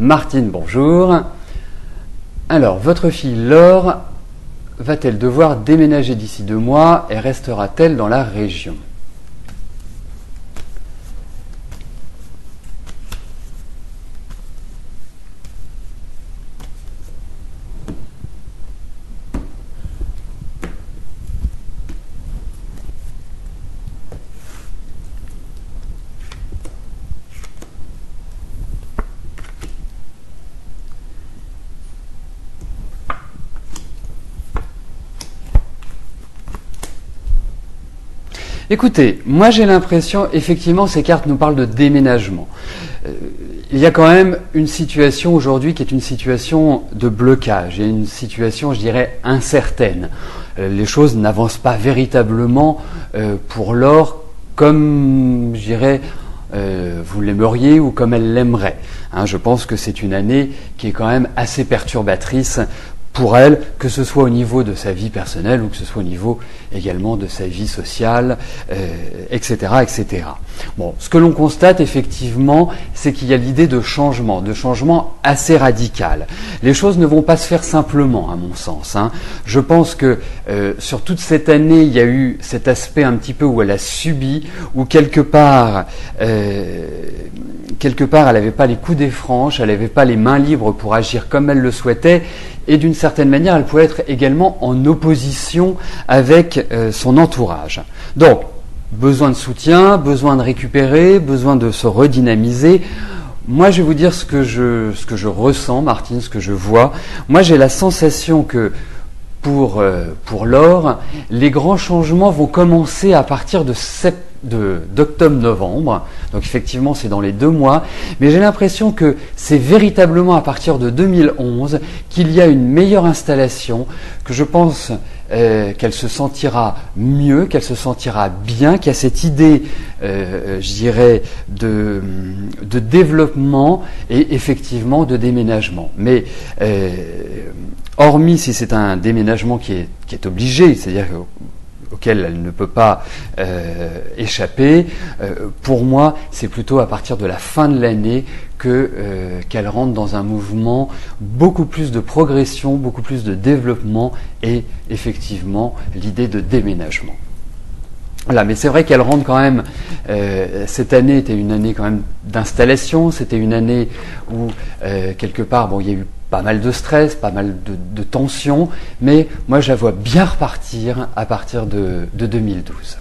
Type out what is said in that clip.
Martine, bonjour. Alors, votre fille Laure va-t-elle devoir déménager d'ici 2 mois et restera-t-elle dans la région ? Écoutez, moi j'ai l'impression, effectivement, ces cartes nous parlent de déménagement. Il y a quand même une situation aujourd'hui qui est une situation de blocage, et une situation, je dirais, incertaine. Les choses n'avancent pas véritablement pour Laure comme, je dirais, vous l'aimeriez ou comme elle l'aimerait. Je pense que c'est une année qui est quand même assez perturbatrice pour elle, que ce soit au niveau de sa vie personnelle ou que ce soit au niveau également de sa vie sociale, etc., etc. Bon, ce que l'on constate effectivement, c'est qu'il y a l'idée de changement assez radical. Les choses ne vont pas se faire simplement, à mon sens. Je pense que sur toute cette année, il y a eu cet aspect un petit peu où elle a subi, où quelque part, elle n'avait pas les coudées franches, elle n'avait pas les mains libres pour agir comme elle le souhaitait, et d'une certaine manière, elle pouvait être également en opposition avec son entourage. Donc, besoin de soutien, besoin de récupérer, besoin de se redynamiser. Moi, je vais vous dire ce que je ressens, Martine, ce que je vois. Moi, j'ai la sensation que pour Laure, les grands changements vont commencer à partir d'octobre-novembre, donc effectivement c'est dans les 2 mois, mais j'ai l'impression que c'est véritablement à partir de 2011 qu'il y a une meilleure installation, que je pense qu'elle se sentira mieux, qu'elle se sentira bien, qu'il y a cette idée, je dirais, de développement et effectivement de déménagement. Mais hormis si c'est un déménagement qui est obligé, c'est-à-dire auquel elle ne peut pas échapper, pour moi, c'est plutôt à partir de la fin de l'année qu'elle rentre dans un mouvement beaucoup plus de progression, beaucoup plus de développement et effectivement l'idée de déménagement. Voilà, mais c'est vrai qu'elle rentre quand même, cette année était une année quand même d'installation, c'était une année où quelque part, il y a eu pas mal de stress, pas mal de tensions, mais moi je la vois bien repartir à partir de 2012.